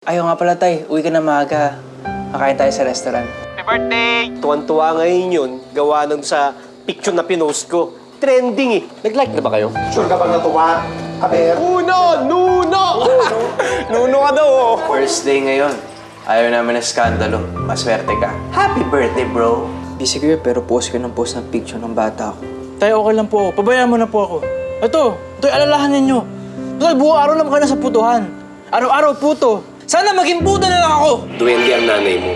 Ayaw nga pala, Tay. Uwi ka na maaga. Kakain tayo sa restaurant. Happy birthday! Tuwan-tuwa ngayon yun, gawa nun sa picture na pinost ko. Trending eh. Nag-like na ba kayo? Sure ka bang natuwa, Aber? Uno! Nuno! Nuno ka daw oh. First day ngayon. Ayaw namin na skandalo. Maswerte ka. Happy birthday, bro! Busy ko yun, pero post ko ng post ng picture ng bata ko. Tayo, okay lang po. Pabayaan mo na po ako. Ito'y alalahan ninyo. Total, buong araw naman ka na sa putuhan. Araw-araw puto. Sana maging puto na lang ako! Duwende ang nanay mo.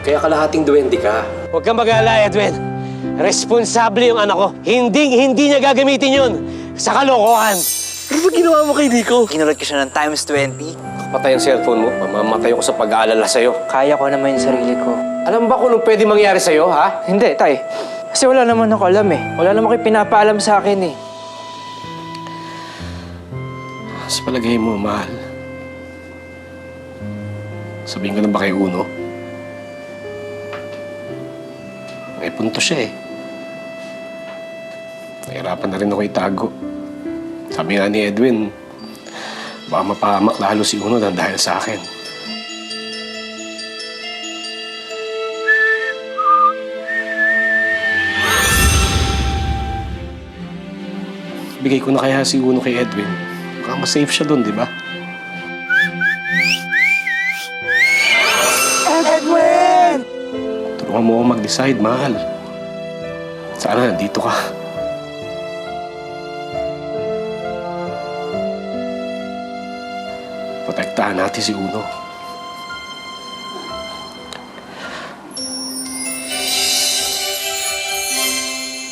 Kaya kalahating duwende ka. Huwag kang mag-alala, Edwin. Responsable yung anak ko. Hindi niya gagamitin yun sa kalokohan. Ano ba ginawa mo kay Nico? Kinulot ko siya ng times 20. Patay ang cellphone mo. Mamamatay ako sa pag-aalala sa'yo. Kaya ko naman yung sarili ko. Alam ba kung anong pwede mangyari sa'yo, ha? Hindi, Tay. Kasi wala naman ako alam eh. Wala naman kayo pinapaalam sa akin eh. Sa palagay mo, mahal. Sabihin ko na ba kay Uno? May punto siya eh. Nahirapan na rin ako itago. Sabi nga ni Edwin, baka mapahamak lalo si Uno dahil sa akin. Bigay ko na kaya si Uno kay Edwin. Baka mas-safe siya doon, di ba? Edwin! Tulungan mo ako mag-decide, mahal. Sana nandito ka. Protektahan natin si Uno.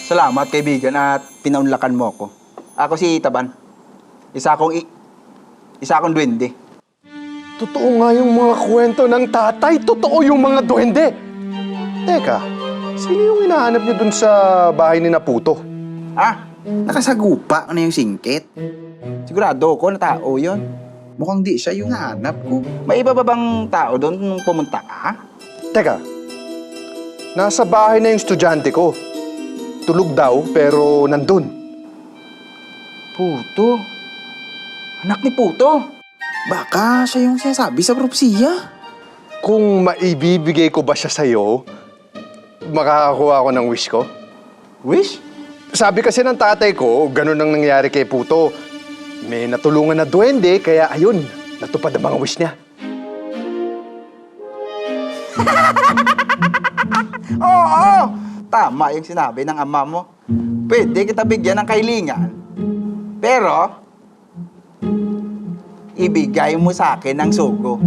Salamat, kaibigan, at pinaunlakan mo ako. Ako si Taban. Isa akong duwende. Totoo nga yung mga kwento ng tatay. Totoo yung mga duwende. Teka, sino yung hinahanap niyo dun sa bahay ni Naputo? Nakasagupa na yung singkit. Sigurado ko na tao yon. Mukhang di siya yung hanap ko. May iba ba bang tao doon nung pumunta ka? Teka, nasa bahay na yung estudyante ko. Tulog daw, pero nandun. Puto. Anak ni Puto. Baka siya yung sinasabi sa propesiya. Kung maibibigay ko ba siya sa'yo, makakakuha ako ng wish ko? Wish? Sabi kasi ng tatay ko, ganun ang nangyari kay Puto. May natulungan na duwende, kaya ayun, natupad ang mga wish niya. Oo! Tama yung sinabi ng ama mo. Pwede kita bigyan ng kahilingan. Pero, ibigay mo sa akin ng sugo.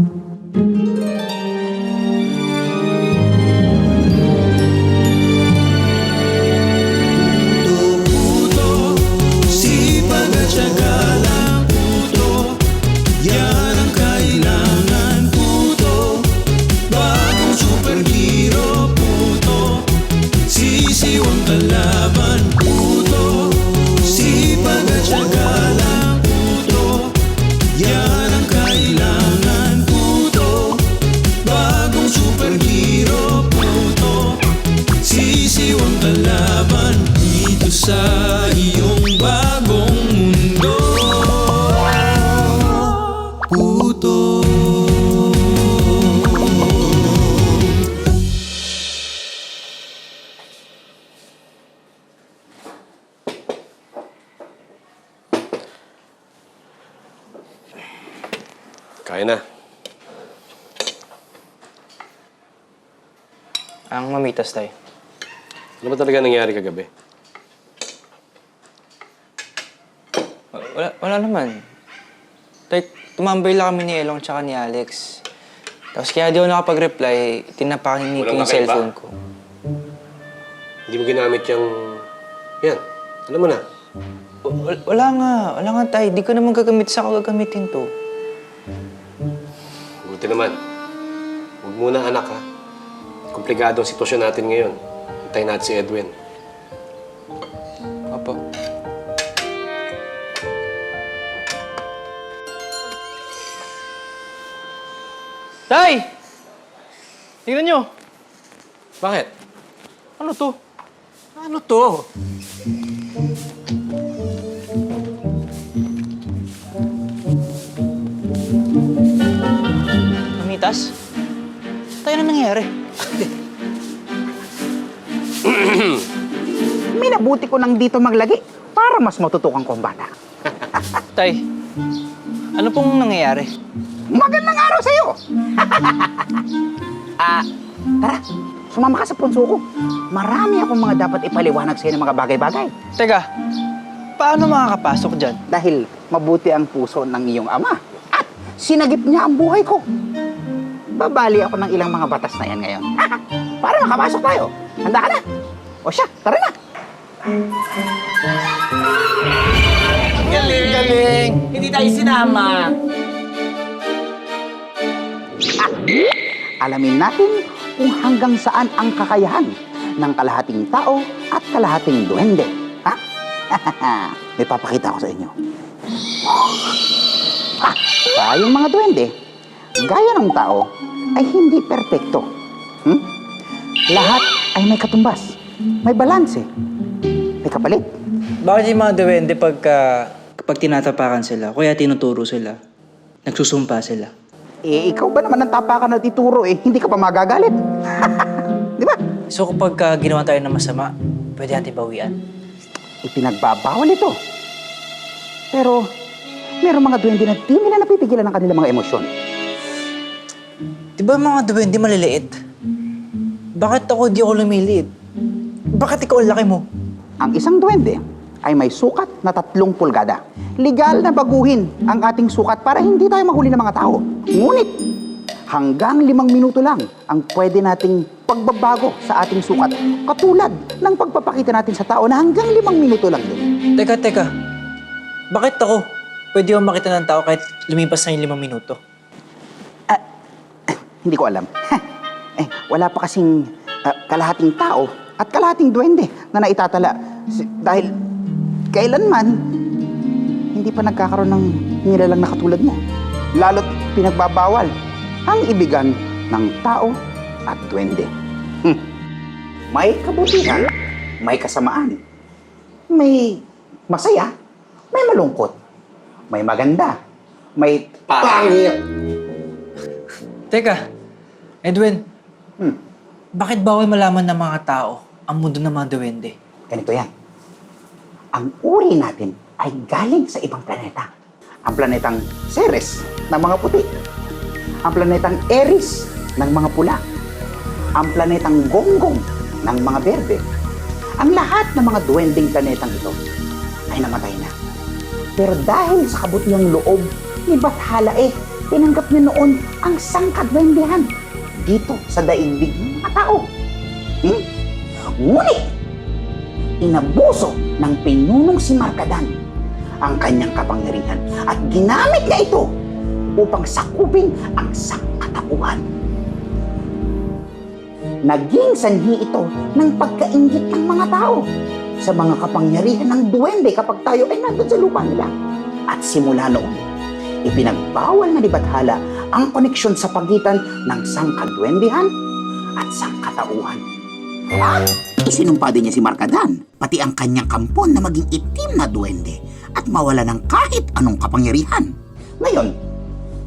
Kaya na. Ang mamitas, Tay. Ano ba talaga nangyari kagabi? Wala naman. Tay, tumambay lang kami ni Elong tsaka ni Alex. Tapos kaya di ako nakapag-reply, tinapakan ni Nico Walang yung kakaiba? cellphone ko. Hindi mo ginamit yung... Yan, alam mo na. Wala nga, Tay. Di ko naman gagamit sa ako gagamitin to. Buti naman. Huwag muna, anak, ha? Komplikado ang sitwasyon natin ngayon. Hintayin natin si Edwin. Opo. Tay! Tingnan nyo! Bakit? Ano to? Ano to? Mamitas? Tayo na nangyari. Minabuti ko nang dito maglagi para mas matutukan ko ang bata. Tay, ano pong nangyayari? Magandang araw sa'yo! Tara, sumama ka sa punso ko. Marami akong mga dapat ipaliwanag sa'yo ng mga bagay-bagay. Teka, paano makakapasok dyan? Dahil mabuti ang puso ng iyong ama. At sinagip niya ang buhay ko. Babali ako ng ilang mga batas na yan ngayon. Para makapasok tayo. Handa ka na? O siya, tara na! Galing! Hindi tayo sinama. Alamin natin kung hanggang saan ang kakayahan ng kalahating tao at kalahating duwende. Ha? May papakita ko sa inyo. Tayong mga duwende, gaya ng tao, ay hindi perpekto. Lahat ay may katumbas, may balanse, may kapalit. Bakit yung mga duwende kapag tinatapakan sila, kaya tinuturo sila, nagsusumpa sila? Eh, ikaw ba naman ang tapakan at ituro hindi ka pa magagalit? Di ba? So kapag ginawa tayo ng masama, pwede natin bawian? Ipinagbabawal ito. Pero, merong mga duwende na di nila napipigilan ang kanilang mga emosyon. Di ba mga duwende maliliit? Bakit ako di ako lumiliit? Bakit ikaw ang laki mo? Ang isang duwende ay may sukat na 3 pulgada. Legal na baguhin ang ating sukat para hindi tayo mahuli ng mga tao. Ngunit, hanggang 5 minuto lang ang pwede nating pagbabago sa ating sukat. Katulad ng pagpapakita natin sa tao na hanggang 5 minuto lang din. Teka. Bakit ako? Pwede ako makita ng tao kahit lumipas na yung 5 minuto? Hindi ko alam. Wala pa kasing kalahating tao at kalahating duwende na naitatala. Dahil kailanman, hindi pa nagkakaroon ng nilalang na katulad mo. Lalo't pinagbabawal ang ibigan ng tao at duwende. May kabutihan, may kasamaan, may masaya, may malungkot, may maganda, may pangit. Teka, Edwin, bakit bawal malaman ng mga tao ang mundo ng mga duwende? Ganito yan. Ang uri natin ay galing sa ibang planeta. Ang planetang Ceres ng mga puti. Ang planetang Eris ng mga pula. Ang planetang Gonggong ng mga berde. Ang lahat ng mga duwending planetang ito ay namatay na. Pero dahil sa kabutihang loob ni Bathala tinanggap niya noon ang sangkadwendehan dito sa daigdig ng mga tao. Ngunit, inabuso ng pinunong si Markadan ang kanyang kapangyarihan at ginamit niya ito upang sakupin ang sangkatauhan. Naging sanhi ito ng pagkainggit ng mga tao sa mga kapangyarihan ng duwende kapag tayo ay nandun sa lupa nila. At simula noon, ipinagbawal na ni Bathala ang koneksyon sa pagitan ng sangkadwendehan at sangkatauhan. At isinumpa din niya si Markadan, pati ang kanyang kampon na maging itim na duwende at mawala ng kahit anong kapangyarihan. Ngayon,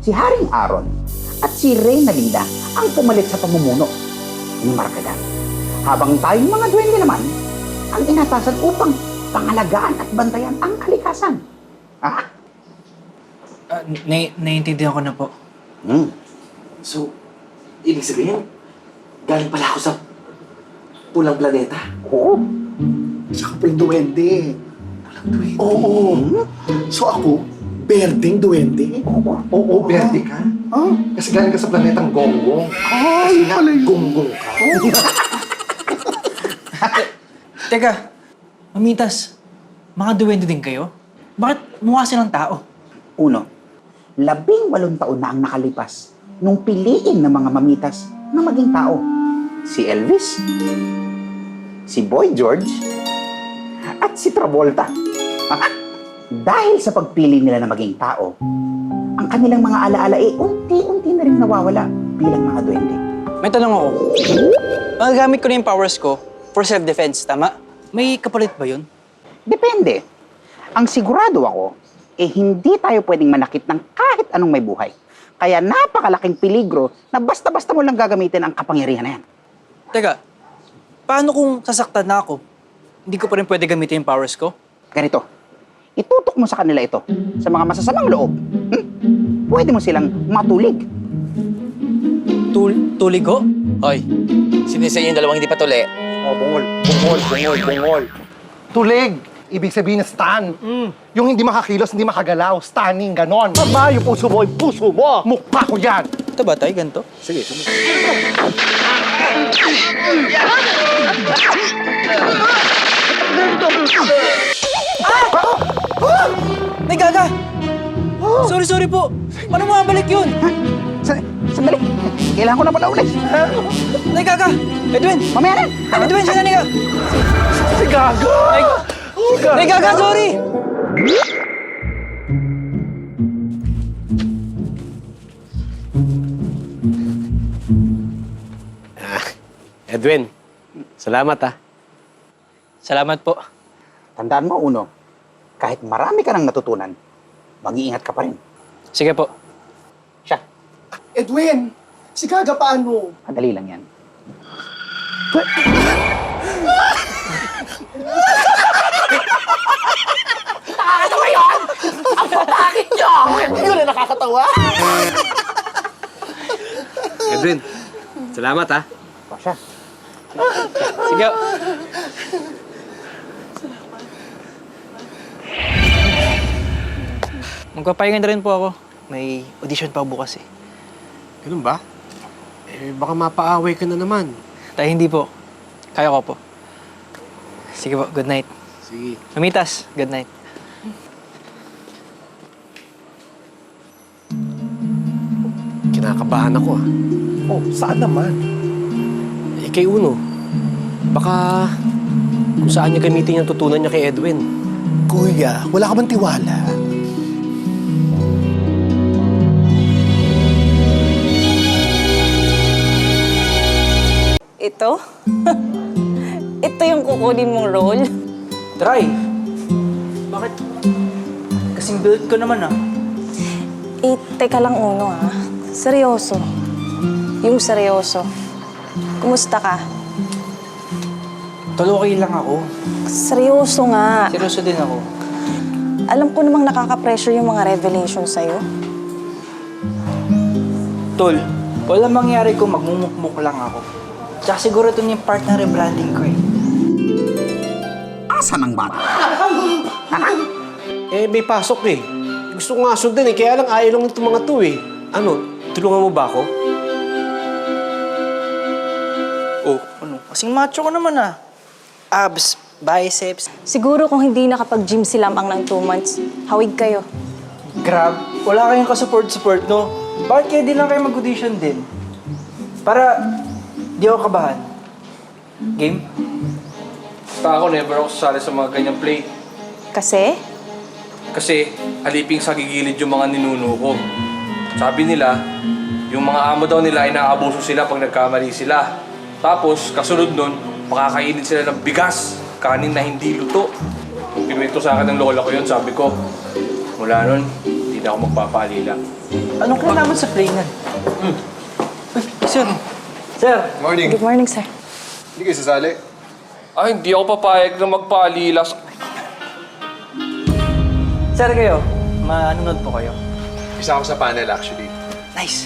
si Haring Aaron at si Reyna Linda ang pumalit sa pamumuno ni Markadan. Habang tayong mga duwende naman, ang inatasan upang pangalagaan at bantayan ang kalikasan. Naiintindihan ko na po. So, ibig sabihin, galing pala ako sa pulang planeta. Oo. Isa ka palang duwende. Pulang duwende. Oo. So ako, berdeng duwende? Oo, berde ka. Kasi galing ka sa planetang Gonggong. Ay, pala yun. Gonggong ka. Teka, Mamitas, mga duwende din kayo? Bakit mukha silang tao? Uno, 18 taon na ang nakalipas nung piliin ng mga mamitas na maging tao. Si Elvis, si Boy George, at si Travolta. Dahil sa pagpili nila na maging tao, ang kanilang mga alaala unti-unti na rin nawawala bilang mga duwende. May tanong ako. Magagamit ko na yung powers ko for self-defense, tama? May kapalit ba yun? Depende. Ang sigurado ako, hindi tayo pwedeng manakit ng kahit anong may buhay. Kaya napakalaking peligro na basta-basta mo lang gagamitin ang kapangyarihan na yan. Teka, paano kung sasaktan na ako? Hindi ko pa rin pwede gamitin yung powers ko? Ganito, itutok mo sa kanila ito sa mga masasamang loob. Pwede mo silang matulig. Tulig ho? Hoy, sino sa inyo yung dalawang hindi pa tuli? Oh, bungol. Tulig. Ibig sabihin na stan. Yung hindi makakilos, hindi makagalaw. Stunning, ganon. Aba, yung puso mo, Mukha ko yan. Ito ba tayo ganito? Sige. Nay Gaga! Sorry po. Paano mabalik yun? Sandali, kailangan ko na pala ulit. Nay Gaga! Edwin! Mamaya na. Edwin, saan na Si Gago! Nay Gaga, sorry! Edwin, salamat ah. Salamat po. Tandaan mo, Uno, kahit marami ka nang natutunan, mag-iingat ka pa rin. Sige po. Siya, Edwin! Si Gaga paano? madali lang yan. Edwin, salamat ah. O, siya. Sige. Magpapahinga na rin po ako. May audition pa bukas eh. Ganun ba? Eh, baka mapaaway ka na naman. Tayo hindi po. Kaya ko po. Sige po, good night. Sige. Mamitas, good night. Kinakabahan ako ah. Oh, saan naman? Eh, kay Uno, baka kung saan niya gamitin yung tutunan niya kay Edwin. Kuya, wala ka bang tiwala? Ito? Ito yung kukunin mong role? Try. Bakit? Kasing build ko naman ah. Eh, teka lang Uno ah. Seryoso. Yung seryoso. Kumusta ka? Tol, okay lang ako. Seryoso nga. Seryoso din ako. Alam ko namang nakaka-pressure yung mga revelation sa'yo. Tol, wala mangyari kung magmumukmuk lang ako. Tsaka siguro ito yung part ng rebranding ko eh. Asan ang bata? Eh, may pasok eh. Gusto ko nga sundan eh, kaya lang ayaw lang itong mga to eh. Ano, tulungan mo ba ako? Oh, ano? Kasing macho ko naman ah. Abs, biceps. Siguro kung hindi nakapag-gym si Lamang ng 2 months, hawig kayo. Grab, wala kayong ka-support, no? Bakit kaya di lang kayo mag-audition din? Para di ako kabahan. Game? Basta ako, never ako sasali sa mga ganyang play. Kasi, Kasi aliping sa gigilid yung mga ninuno ko. Sabi nila, yung mga amo daw nila ay naaabuso sila pag nagkamali sila. Tapos, kasunod nun, makakainin sila ng bigas, kanin na hindi luto. Pinuwento sa akin ng lola ko yun, sabi ko, mula nun, hindi na ako magpapaalila. Anong kinalaman sa play na? Uy, sir. Sir. Morning. good morning, sir. Hindi kayo sasali? Ay, hindi ako papayag na magpaalila. Sir kayo, manunod po kayo. Isa ako sa panel actually. Nice.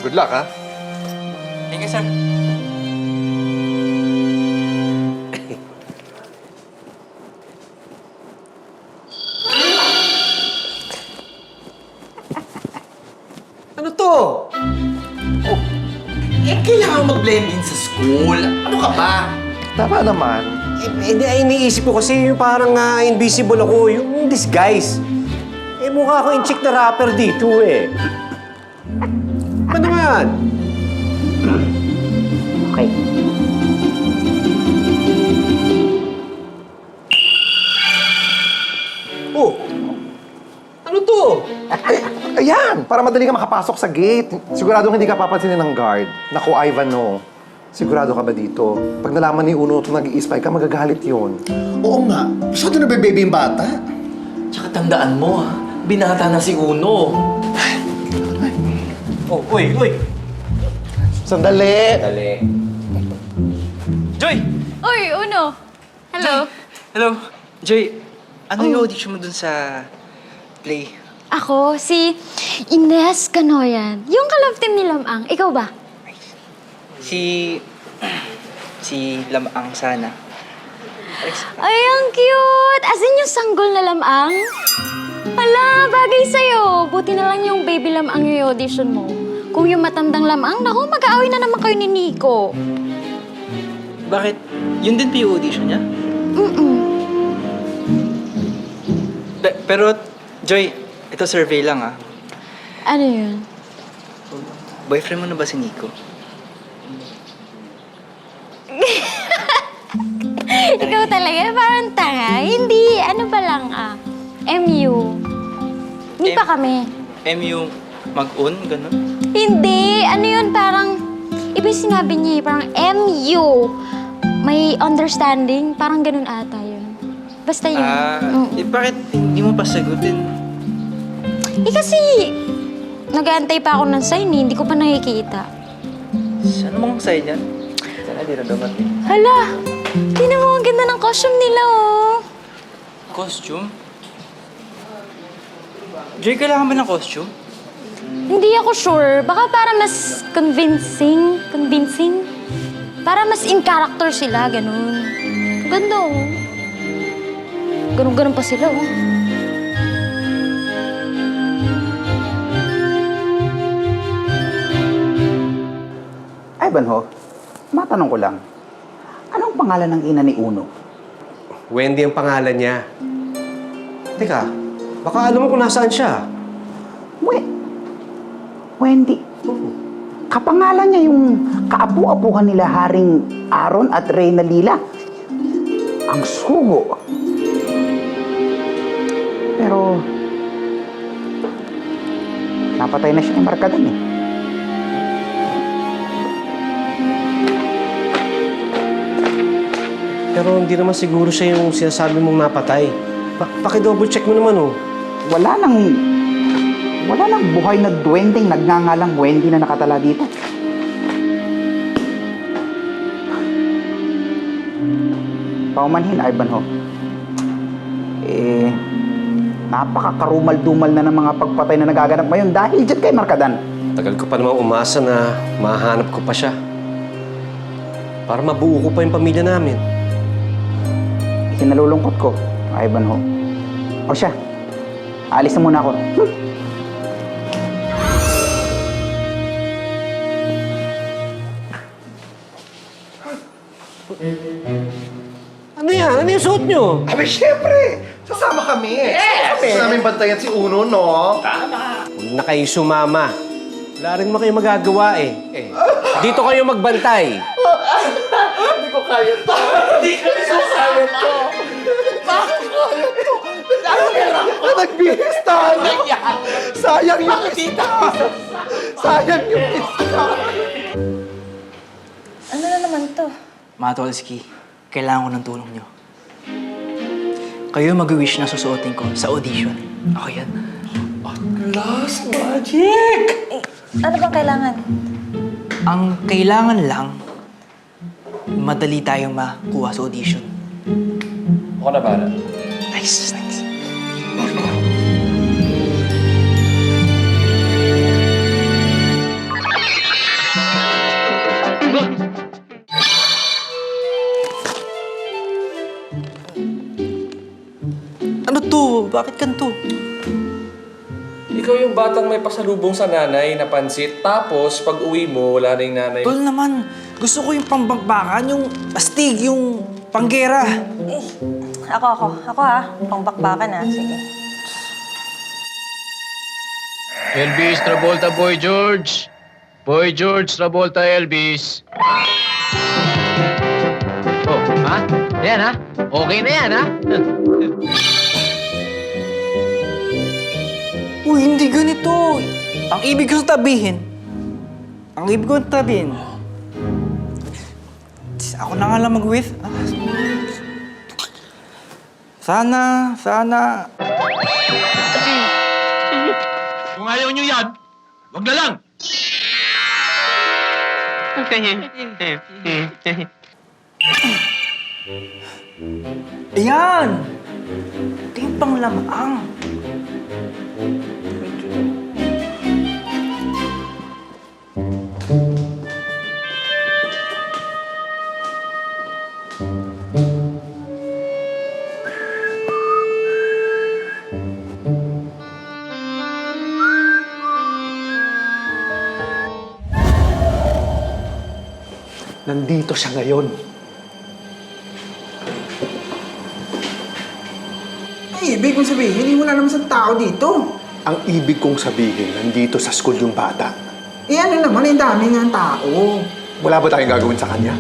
Good luck, ha? Thank you, sir. Ano to? Oh, eh, kailangan mag-blend in sa school. Ano ka ba? Tama naman. Hindi, iniisip ko kasi yung parang invisible ako, yung disguise. Eh, mukha ako yung chick na rapper dito eh. Ano naman? Okay. Oh, ano to? Ayan! Para madali ka makapasok sa gate. Siguradong hindi ka papansinin ng guard. Naku, Ivan, no. Sigurado ka ba dito? Pag nalaman ni Uno itong nag-i-spy ka, magagalit yun. Oo nga. Masyado na baby yung bata. Tsaka tandaan mo, binata na si Uno. Oh, uy! Sandali! Joy! Uy, Uno! Hello! Hello. Joy, ano yung audition mo dun sa play? Ako, si Ines Canoyan. Yung ka-love team ni Lamang. Ikaw ba? Si Lamang sana. Ay, ang cute! As in yung sanggol na Lamang? Hala, bagay sa'yo. Buti na lang yung baby Lamang yung audition mo. Kung yung matandang Lamang, naku, mag-aaway na naman kayo ni Nico. Bakit? Yun din pa yung audition niya? Pero, Joy, ito survey lang ah. Ano yun? Boyfriend mo na ba si Nico? Ikaw talaga, parang tanga. Hindi, ano ba lang MU. Hindi pa kami. MU mag-on, ganun? Hindi, ano yun, parang, iba yung sinabi niya parang MU. May understanding, parang ganun ata yun. Basta yun. Bakit hindi mo pa sagutin? Kasi, nag-aantay pa ako ng sign, hindi ko pa nakikita. Ano mong sign yan? Sana di na dumating. Hala, tingnan mo, ang ganda ng costume nila, oh. Costume? Joy, kailangan ba ng costume? Hindi ako sure. Baka para mas convincing. Para mas in character sila, ganun. Ganda, oh. Ganun pa sila, oh. Ivanhoe, matanong ko lang. Anong pangalan ng ina ni Uno? Wendy ang pangalan niya. Teka, baka alam mo kung nasaan siya. Wendy. Kapangalan niya yung kaapu-apuhan nila Haring Aaron at Reyna Lila. Ang sugo. Pero, napatay na siya ni Markadan eh. Pero hindi naman siguro siya yung sinasabi mong napatay. Paki-double check mo naman, oh. Wala nang buhay na duwending nagngangalang Wendy na nakatala dito. Paumanhin, Ivanhoe. Napakakarumal-dumal na ng mga pagpatay na nagaganap ngayon dahil dyan kay Markadan. Tagal ko pa namang umasa na mahanap ko pa siya. Para mabuo ko pa yung pamilya namin. Ikinalulungkot ko, Ivanhoe. O siya, alis na muna ako. Ano yan? Ano yung suot nyo? Abi, syempre! Sasama kami. Yes! Gusto namin bantayan si Uno, no? Huwag na kayo sumama. Wala rin mo kayo magagawa eh. Dito kayo magbantay. Hindi ko kaya to. Hindi ko kaya to. Bakit kaya to? Nagbihis tayo. Sayang yung pista. Sayang yung pista. Ano na naman to? Mga Tolski, kailangan ko ng tulong nyo. Kayo mag-wish na susuotin ko sa audition. Ako yan. Last magic! Ano bang kailangan? Ang kailangan lang, madali tayong makuha sa audition. Ako na bahala. Nice. Ano to? Bakit ganito? Ikaw yung batang may pasalubong sa nanay na pansit, tapos pag uwi mo, wala na yung nanay. Tol naman, gusto ko yung pambakbakan, yung astig, yung panggera. Ako ha. Pangbakbakan ha. Sige. Elvis Travolta, Boy George. Boy George Travolta, Elvis. Oh, ha? Yan ha? Okay na yan ha? Uy, hindi ganito. Ang ibig ko sabihin, ako na nga lang mag-with. Sana. Kung ayaw nyo yan, wag na lang. Ayan! Ito yung panglamang. Nandito siya ngayon. Ay, ibig kong sabihin, hindi wala naman sa tao dito. Ang ibig kong sabihin, nandito sa school yung bata. Eh ano naman, ang dami nga ang tao. Wala ba tayong gagawin sa kanya?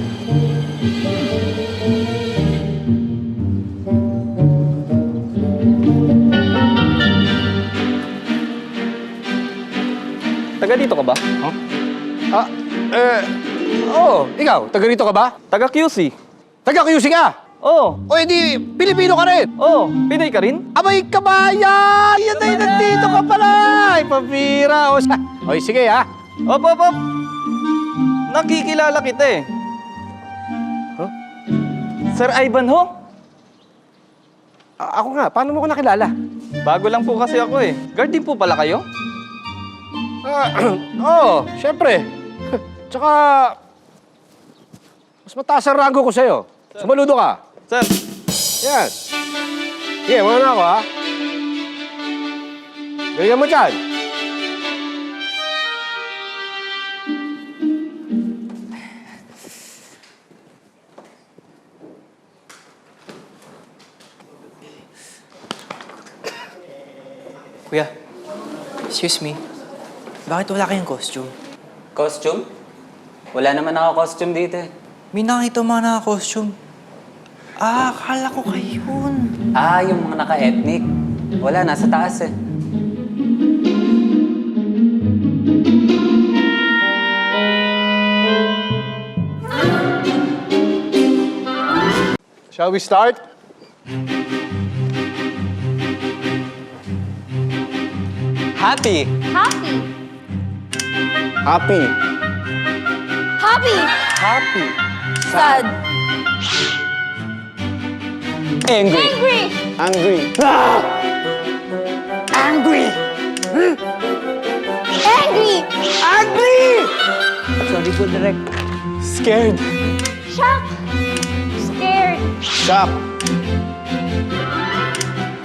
Taga dito ka ba? Ikaw, taga rito ka ba? Taga QC. Taga QC ka? Oo. O edi, Pilipino ka rin? Oo. Pinoy ka rin? Abay, kabayan! Yan ay, nandito ka pala! Ay, pabira! Oy, sige ha. Op. Nakikilala kita eh. Huh? Sir Ivan ho? Ako nga, paano mo ko nakilala? Bago lang po kasi ako eh. Guard din po pala kayo? Oo, syempre. Tsaka, mas mataas ang rango ko sa'yo. Sumaludo ka. Sir. Yan. Sige, muna na ako, ha? Galingan mo dyan. Kuya, excuse me. Bakit wala kayong costume? Costume? Wala naman naka-costume dito eh. May nakita mga naka-costume. Ah, akala ko kayo yun. Ah, yung mga naka-ethnic. Wala, nasa taas eh. Shall we start? Happy. Happy. Happy. Happy. Happy. Sad. Angry. Angry. Angry. Angry. Angry! Sorry po, Direk. Scared. Shock. Scared. Shock.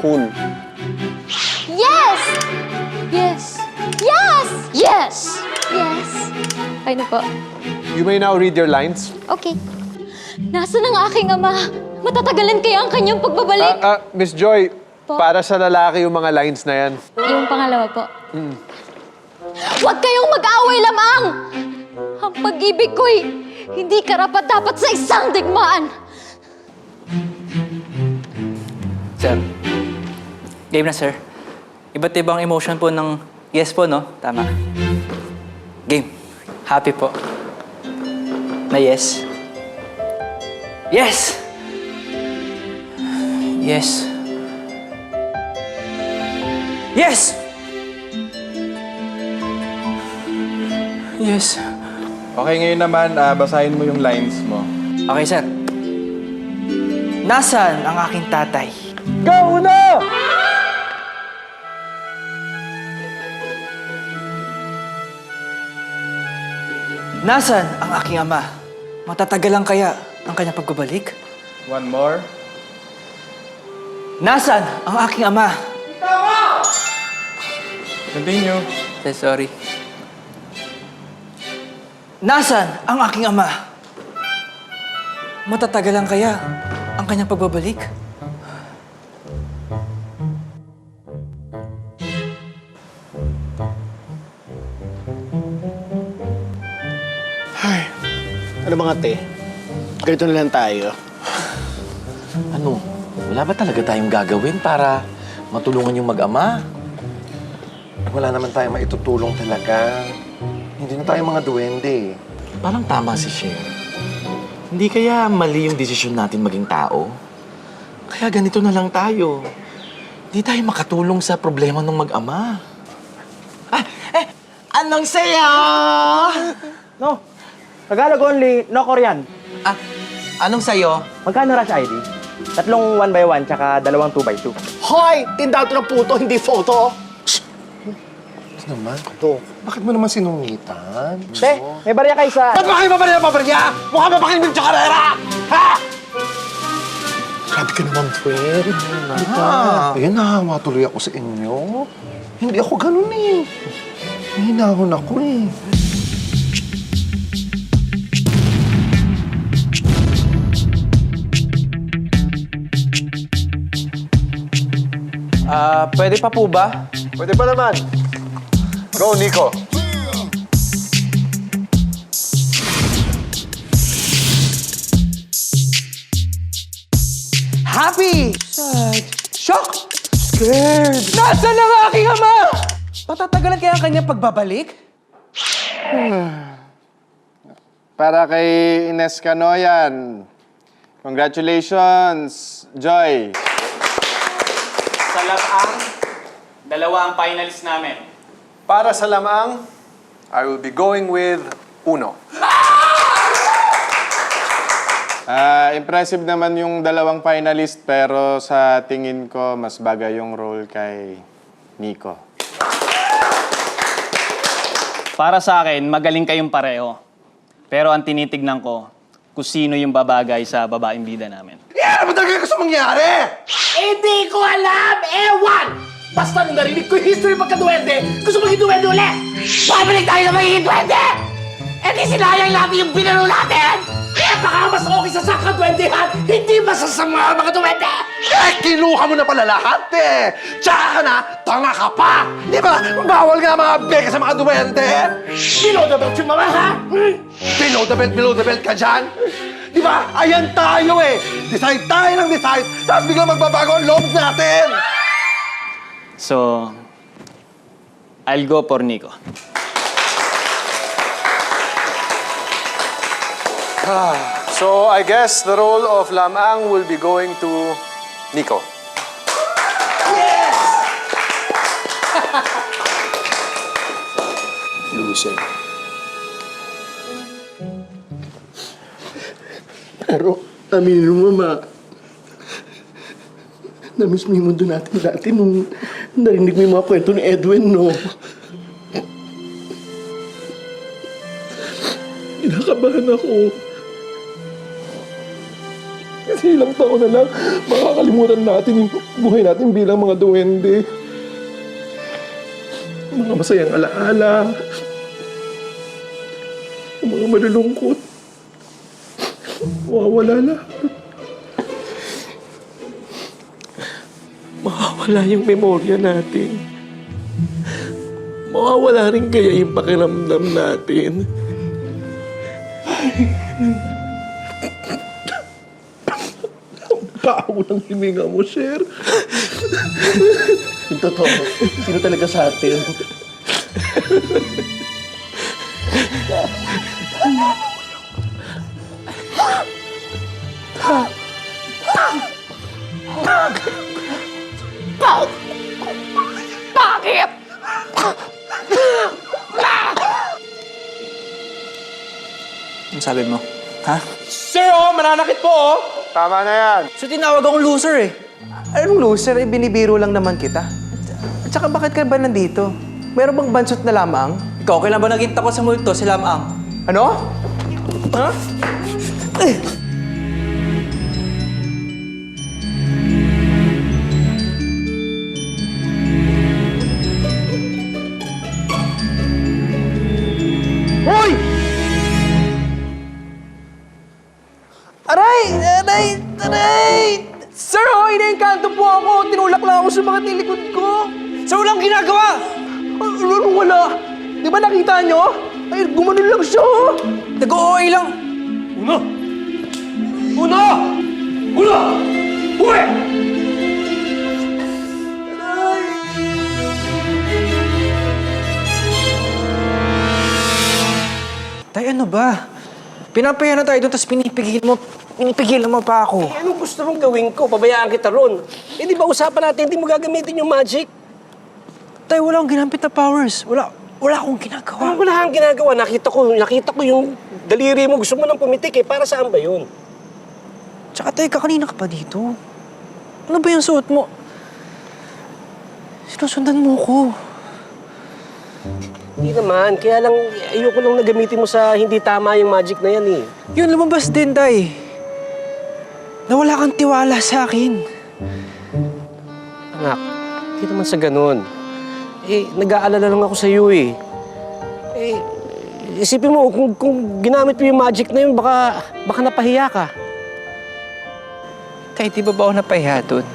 Cool. Yes! Yes! Yes! Yes! Yes! Ay na po. You may now read your lines. Okay. Nasaan ang aking ama? Matatagalan kaya ang kanyang pagbabalik? Miss Joy, Po? para sa lalaki yung mga lines na yan. Yung pangalawa po. Huwag kayong mag-away lamang! Ang pag-ibig ko'y hindi karapat-dapat sa isang digmaan! Sir. Game na, sir. Iba't ibang emotion po ng yes po, no? Tama. Game. Happy po. Na yes. Yes! Yes. Yes! Yes. Okay, ngayon naman, basahin mo yung lines mo. Okay, sir. Nasaan ang aking tatay? Go na! Nasaan ang aking ama? Matatagalan kaya ang kanyang pagbabalik? One more. Nasaan ang aking ama? Continue. Sorry. Nasaan ang aking ama? Matatagalan kaya ang kanyang pagbabalik? Ano mga te? Ganito na lang tayo. Ano? Wala ba talaga tayong gagawin para matulungan yung mag-ama? Wala naman tayo maitutulong talaga. Hindi na tayo mga duwende. Parang tama si Cher. Hindi kaya mali yung desisyon natin maging tao? Kaya ganito na lang tayo. Hindi tayo makatulong sa problema ng mag-ama. Anong saya! No. Tagalog only, no Korean. Ah, anong sayo? Magkano rush ID? Tatlong 1x1, tsaka dalawang 2x2. Hoy! Tindahan to ng puto, hindi photo! Ano naman? Ito, bakit mo naman sinungitan? Te, may barya kayo sa... Ba't ba kayo pabarya? Mukha ba kayo ng tsakarera? Ha? Grabe ka naman, Fred. Ayan, nahawa tuloy ako sa inyo. Hindi ako ganun eh. Hinahon ako eh. Pwede pa po ba? Pwede pa naman. Go, Nico. Happy! Sad. Shock! Scared! Nasaan ang aking ama? Patatagalan kaya ang kanyang pagbabalik? Para kay Ines Canoyan. Congratulations, Joy. Sa Lamang, dalawa ang finalist namin. Para sa Lamang, I will be going with Uno. Impressive naman yung dalawang finalist pero sa tingin ko mas bagay yung role kay Nico. Para sa akin, magaling kayong pareho. Pero ang tinitignan ko, kung sino yung babagay sa babaeng bida namin. Ano ba talaga gusto mangyari? Hindi ko alam! Ewan! Basta nung narinig ko yung history pagka-duwende, gusto maging duwende ulit! Pabalik tayo sa magiging duwende! Eh di sinayang natin yung binaro natin! Kaya baka mas okay sa sakka-duwendehan, hindi masasama ang mga duwende! Eh, kinuha mo na pala lahat eh! Tsaka ka na, tanga ka pa! Di ba, bawal nga mga beka sa mga duwende? Below the belt yung mga, ha? Below the belt ka dyan? Di ba, ayan tayo eh! Decide tayo ng decide, tapos biglang magbabago ang loob natin! So, I'll go for Nico. So I guess the role of Lamang will be going to Nico. Loser. Pero, aminin mo, Ma, na-miss mo yung mundo natin dati nung narinig mo yung mga kwento ni Edwin, no? Kinakabahan ako. Kasi ilang taon na lang, makakalimutan natin yung buhay natin bilang mga duwende. Mga masayang alaala. Mga malulungkot. Mawawala lahat. Mawawala yung memorya natin. Mawawala rin kaya yung pakiramdam natin. Baho ng himinga mo, Sher. Yung totoo, sino talaga sa atin? Bakit? Ano sabi mo? Ha? Sir, mananakit po, oh! Tama na yan. So tinawag akong loser eh. Anong loser? Eh, binibiro lang naman kita. At saka bakit ka ba nandito? Meron bang bansot na lamang? Ikaw, kailan ba naging takot sa multo si Lamang? Ano? Ha? Hoy! Aray! Aray! Aray! Sir, oh, inaengkanto po ako. Tinulak lang ako sa mga tilikod ko. Sir, walang ginagawa! Ano wala? Di ba nakita nyo? Ay, gumanon lang siya, oh. Nag-OA lang. Uno! Uno! Uno! Uwe! Tay, ano ba? Pinapaya na tayo doon, tapos pinipigilan mo pa ako. Eh, anong gusto mong gawin ko? Pabayaan kita ron. Eh, di ba usapan natin, hindi mo gagamitin yung magic? Tay, wala akong ginamit na powers. Wala akong ginagawa. Wala kang ginagawa. Nakita ko yung daliri mo. Gusto mo nang pumitik eh. Para saan ba yun? Tsaka teka, kanina ka pa dito. Ano ba yung suot mo? Sinusundan mo ko. Hindi naman. Kaya lang, ayoko lang nagamitin mo sa hindi tama yung magic na yan eh. Yun, lumabas din, Tay. Nawala kang tiwala sa akin. Anak, hindi naman sa ganun. Nag-aalala lang ako sa iyo eh. Isipin mo, kung ginamit mo yung magic na yun, baka napahiya ka. Tay, di ba ako napahiya doon?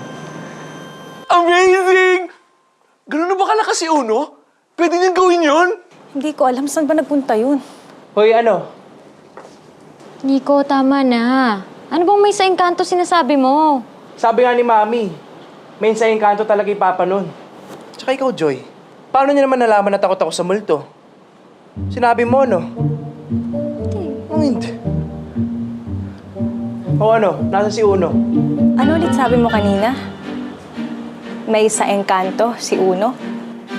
Amazing! Ganun na ba kalakas si Uno? Pwede niyang gawin yun? Hindi ko alam saan ba nagpunta yun. Hoy, ano? Nico, tama na. Ano bang may sa engkanto sinasabi mo? Sabi nga ni Mami, may sa engkanto talaga yung papa nun. Tsaka ikaw, Joy, paano niya naman nalaman na takot ako sa multo? Sinabi mo, no? Hindi. O ano, nasa si Uno? Ano ulit sabi mo kanina? May sa engkanto, si Uno?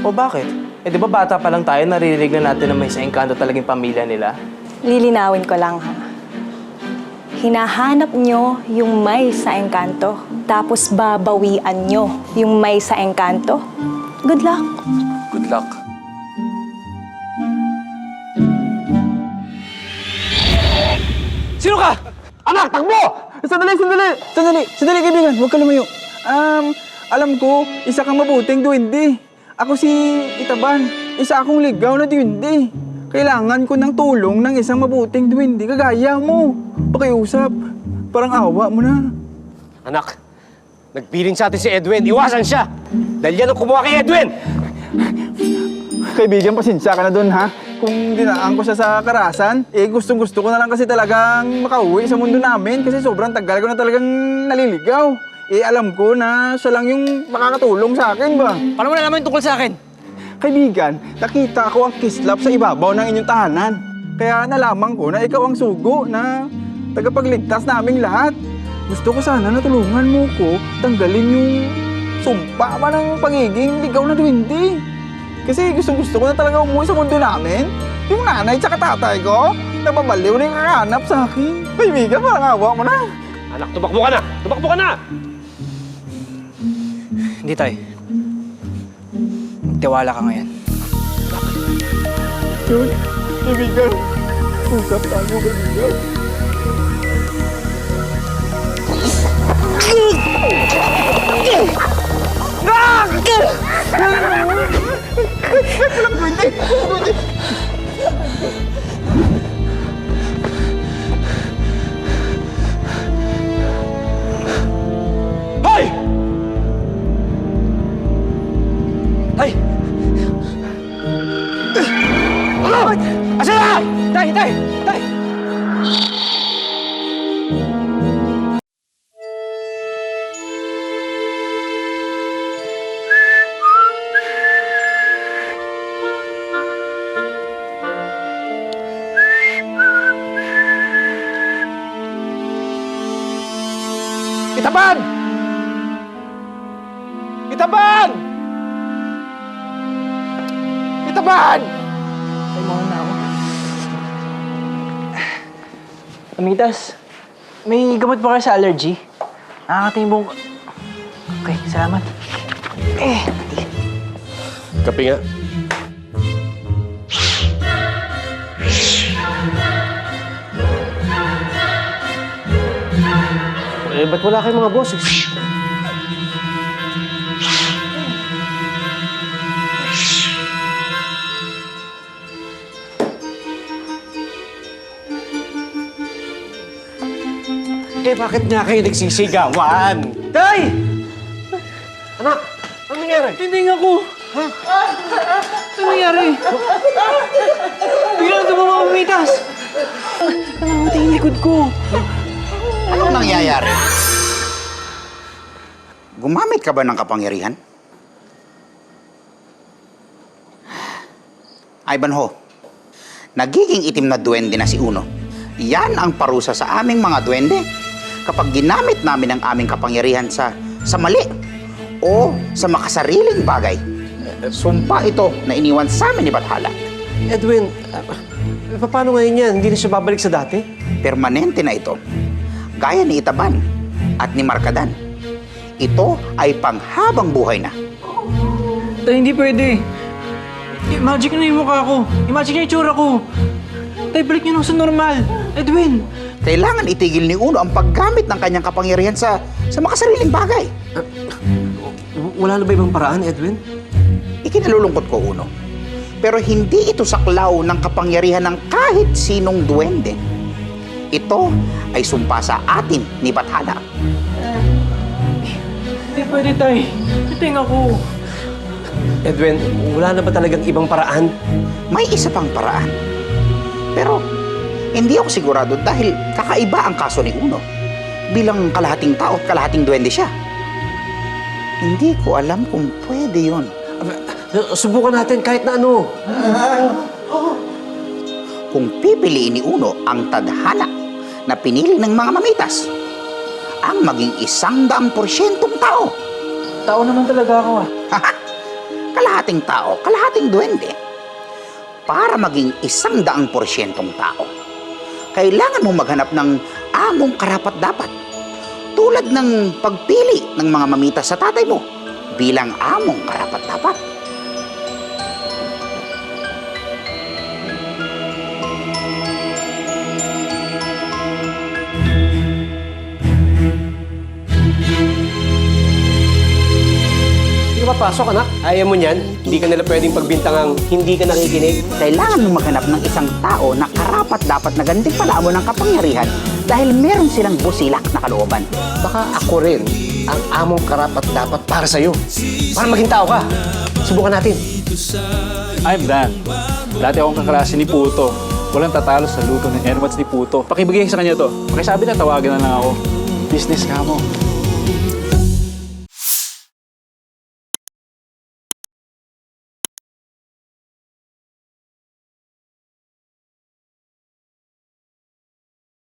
O bakit? Eh di ba bata pa lang tayo, naririnig na natin na may sa engkanto talagang pamilya nila? Lilinawin ko lang ha. Hinahanap nyo yung may sa engkanto, tapos babawian nyo yung may sa engkanto. Good luck! Good luck. Sino ka? Anak, takbo! Sandali, kaibigan. Huwag ka lumayo. Alam ko, isa kang mabuting duwende. Ako si Itaban. Isa akong ligaw na duwende. Kailangan ko ng tulong ng isang mabuting duwende. Kagaya mo. Pakiusap. Parang awa mo na. Anak, nagpiling sa atin si Edwin. Iwasan siya! Dahil yan ang kumuha kay Edwin! Kaibigan, pasensya ka na dun, ha? Kung dinaan ko siya sa karasan, gustong-gusto ko na lang kasi talagang makauwi sa mundo namin kasi sobrang tagal ko na talagang naliligaw. Alam ko na siya lang yung makakatulong sa akin ba? Paano mo nalaman yung tungkol sa akin? Kaibigan, nakita ko ang kislap sa ibabaw ng inyong tahanan. Kaya nalaman ko na ikaw ang sugo na tagapagligtas naming lahat. Gusto ko sana na tulungan mo ko tanggalin yung sumpa ba ng pagiging ligaw na duwende. Kasi gusto ko na talaga umuwi sa mundo namin. Yung nanay tsaka tatay ko, nababaliw na yung kahanap sa akin. Kaibigan, parang awa mo na. Anak, tumakbo ka na! Tumakbo ka na! Hindi, Tay. Magtiwala ka ngayon. Yun, kaibigan. Usap tayo, kaibigan. Hoy! Tay! Ano? Asan na? Tay! Itaban! Itaban! Itaban! Ay, mahal na ako. Amitas, may gamot ba kayo sa allergy? Nakakatimbong... Okay, salamat. Kape nga. Ba't wala kayong mga boses? Bakit nga kayo nagsisigawan? Tay! Anak, ano nangyari? Hindi nga ko. Ha? Ano nangyari? Bigla na tumama umitas. Nangangatay yung likod ko. Anong nangyayari? Gumamit ka ba ng kapangyarihan? Ivanhoe, nagiging itim na duwende na si Uno. Yan ang parusa sa aming mga duwende kapag ginamit namin ang aming kapangyarihan sa mali o sa makasariling bagay. Sumpa ito na iniwan sa amin ni Bathala. Edwin, paano ngayon yan? Hindi na siya babalik sa dati? Permanente na ito. Gaya ni Itaban at ni Markadan. Ito ay panghabang buhay na. Tay, hindi pwede. Magic na yung mukha ko. Imagine yung itsura ko. Tay, balik niyo na sa normal. Edwin! Kailangan itigil ni Uno ang paggamit ng kanyang kapangyarihan sa makasariling bagay. Wala na ba ibang paraan, Edwin? Ikinalulungkot ko, Uno. Pero hindi ito saklaw ng kapangyarihan ng kahit sinong duwende. Ito ay sumpa sa atin ni Bathala. Hindi pwede, Tay. Titinga ko. Edwin, wala na ba talagang ibang paraan? May isa pang paraan. Pero hindi ako sigurado dahil kakaiba ang kaso ni Uno. Bilang kalahating tao at kalahating duwende siya. Hindi ko alam kung pwede yun. Subukan natin kahit na ano. Kung pipiliin ni Uno ang tadhana na pinili ng mga mamitas, ang maging 100% tao. Tao naman talaga ako ah. Kalahating tao, kalahating duwende. Para maging 100% tao, kailangan mo maghanap ng among karapat-dapat. Tulad ng pagpili ng mga mamitas sa tatay mo bilang among karapat-dapat. Hindi ka papasok, anak. Ayaw mo niyan. Hindi ka nila pwedeng pagbintangang hindi ka nakikinig. Kailangan mo maghanap ng isang tao na karapat-dapat na ganting pala mo ng kapangyarihan dahil meron silang busilak na kalooban. Baka ako rin ang among karapat-dapat para sa'yo. Para maging tao ka. Subukan natin. I'm Dan. Dati akong kaklase ni Puto. Walang tatalo sa luto ng Airwats ni Puto. Pakibigay sa kanya to. Pakisabi na tawagan na lang ako. Business ka mo.